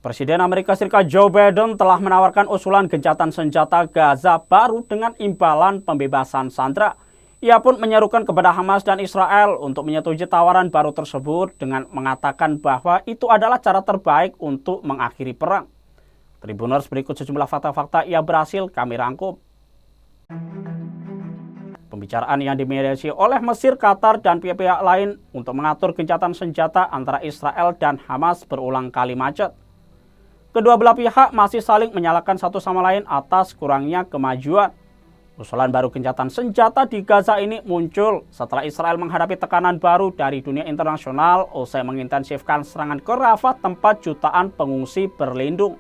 Presiden Amerika Serikat Joe Biden telah menawarkan usulan gencatan senjata Gaza baru dengan imbalan pembebasan sandera. Ia pun menyerukan kepada Hamas dan Israel untuk menyetujui tawaran baru tersebut dengan mengatakan bahwa itu adalah cara terbaik untuk mengakhiri perang. Tribuners, berikut sejumlah fakta-fakta yang berhasil kami rangkum. Pembicaraan yang dimediasi oleh Mesir, Qatar, dan pihak-pihak lain untuk mengatur gencatan senjata antara Israel dan Hamas berulang kali macet. Kedua belah pihak masih saling menyalahkan satu sama lain atas kurangnya kemajuan. Usulan baru gencatan senjata di Gaza ini muncul setelah Israel menghadapi tekanan baru dari dunia internasional usai mengintensifkan serangan ke Rafah tempat jutaan pengungsi berlindung.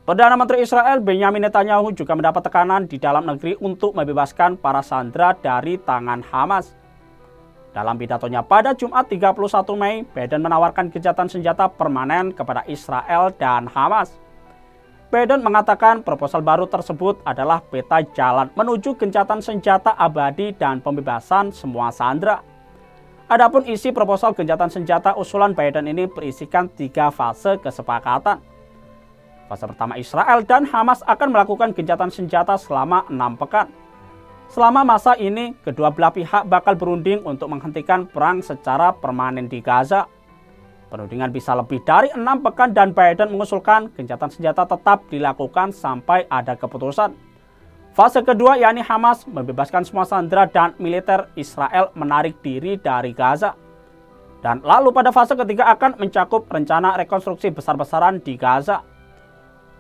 Perdana Menteri Israel Benyamin Netanyahu juga mendapat tekanan di dalam negeri untuk membebaskan para sandera dari tangan Hamas. Dalam pidatonya pada Jumat 31 Mei, Biden menawarkan gencatan senjata permanen kepada Israel dan Hamas. Biden mengatakan proposal baru tersebut adalah peta jalan menuju gencatan senjata abadi dan pembebasan semua sandera. Adapun isi proposal gencatan senjata usulan Biden ini berisikan 3 fase kesepakatan. Fase pertama, Israel dan Hamas akan melakukan gencatan senjata selama 6 pekan. Selama masa ini, kedua belah pihak bakal berunding untuk menghentikan perang secara permanen di Gaza. Perundingan bisa lebih dari 6 pekan dan Biden mengusulkan gencatan senjata tetap dilakukan sampai ada keputusan. Fase kedua, yakni Hamas membebaskan semua sandera dan militer Israel menarik diri dari Gaza. Dan lalu pada fase ketiga akan mencakup rencana rekonstruksi besar-besaran di Gaza.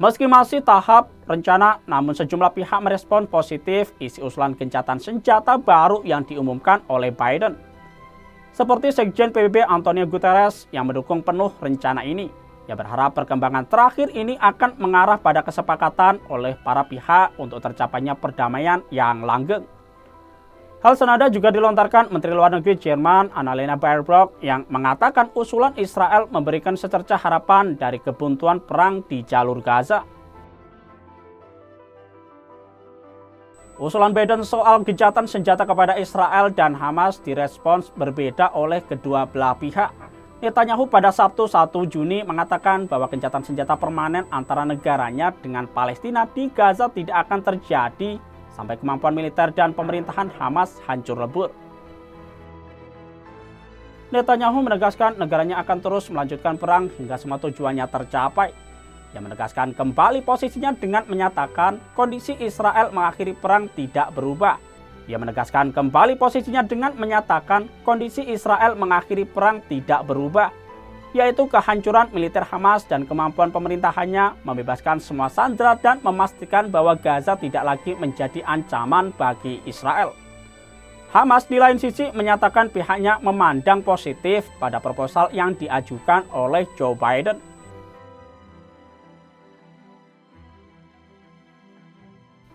Meski masih tahap rencana, namun sejumlah pihak merespon positif isi usulan gencatan senjata baru yang diumumkan oleh Biden. Seperti Sekjen PBB Antonio Guterres yang mendukung penuh rencana ini. Ia berharap perkembangan terakhir ini akan mengarah pada kesepakatan oleh para pihak untuk tercapainya perdamaian yang langgeng. Hal senada juga dilontarkan Menteri Luar Negeri Jerman Annalena Baerbock yang mengatakan usulan Israel memberikan secercah harapan dari kebuntuan perang di jalur Gaza. Usulan Biden soal gencatan senjata kepada Israel dan Hamas direspons berbeda oleh kedua belah pihak. Netanyahu pada Sabtu 1 Juni mengatakan bahwa gencatan senjata permanen antara negaranya dengan Palestina di Gaza tidak akan terjadi sampai kemampuan militer dan pemerintahan Hamas hancur lebur. Netanyahu menegaskan negaranya akan terus melanjutkan perang hingga semua tujuannya tercapai. Ia menegaskan kembali posisinya dengan menyatakan kondisi Israel mengakhiri perang tidak berubah. Ia menegaskan kembali posisinya dengan menyatakan kondisi Israel mengakhiri perang tidak berubah, yaitu kehancuran militer Hamas dan kemampuan pemerintahannya membebaskan semua sandera dan memastikan bahwa Gaza tidak lagi menjadi ancaman bagi Israel. Hamas di lain sisi menyatakan pihaknya memandang positif pada proposal yang diajukan oleh Joe Biden.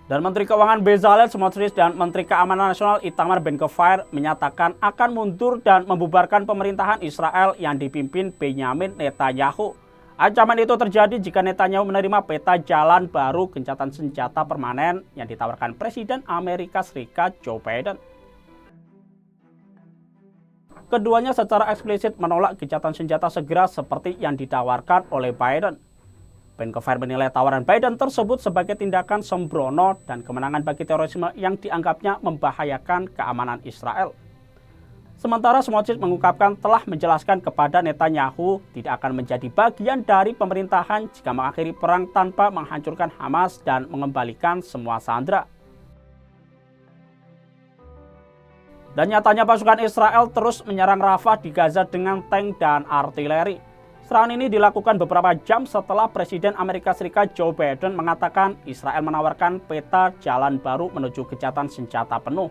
Dan Menteri Keuangan Bezalel Smotrich dan Menteri Keamanan Nasional Itamar Ben-Gvir menyatakan akan mundur dan membubarkan pemerintahan Israel yang dipimpin Benyamin Netanyahu. Ancaman itu terjadi jika Netanyahu menerima peta jalan baru gencatan senjata permanen yang ditawarkan Presiden Amerika Serikat Joe Biden. Keduanya secara eksplisit menolak gencatan senjata segera seperti yang ditawarkan oleh Biden. Ben-Gvir menilai tawaran Biden tersebut sebagai tindakan sembrono dan kemenangan bagi terorisme yang dianggapnya membahayakan keamanan Israel. Sementara Smotrich mengungkapkan telah menjelaskan kepada Netanyahu tidak akan menjadi bagian dari pemerintahan jika mengakhiri perang tanpa menghancurkan Hamas dan mengembalikan semua sandera. Dan nyatanya pasukan Israel terus menyerang Rafah di Gaza dengan tank dan artileri. Serangan ini dilakukan beberapa jam setelah Presiden Amerika Serikat Joe Biden mengatakan Israel menawarkan peta jalan baru menuju gencatan senjata penuh.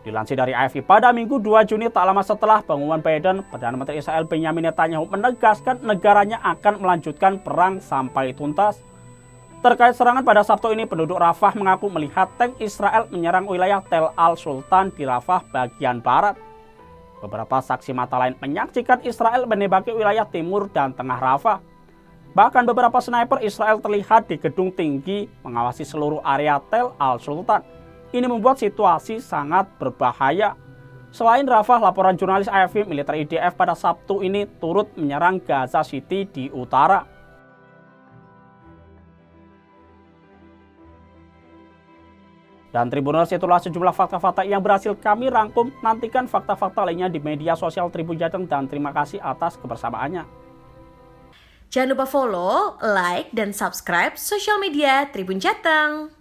Dilansir dari AFP, pada Minggu 2 Juni tak lama setelah pengumuman Biden, Perdana Menteri Israel Benyamin Netanyahu menegaskan negaranya akan melanjutkan perang sampai tuntas. Terkait serangan pada Sabtu ini, penduduk Rafah mengaku melihat tank Israel menyerang wilayah Tel Al-Sultan di Rafah bagian barat. Beberapa saksi mata lain menyaksikan Israel menembaki wilayah timur dan tengah Rafah. Bahkan beberapa sniper Israel terlihat di gedung tinggi mengawasi seluruh area Tel Al-Sultan. Ini membuat situasi sangat berbahaya. Selain Rafah, laporan jurnalis AFP militer IDF pada Sabtu ini turut menyerang Gaza City di utara. Dan Tribuners, itulah sejumlah fakta-fakta yang berhasil kami rangkum. Nantikan fakta-fakta lainnya di media sosial Tribun Jateng dan terima kasih atas kebersamaannya. Jangan lupa follow, like, dan subscribe sosial media Tribun Jateng.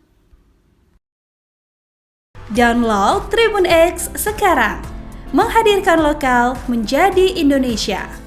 Download Tribun X sekarang, menghadirkan lokal menjadi Indonesia.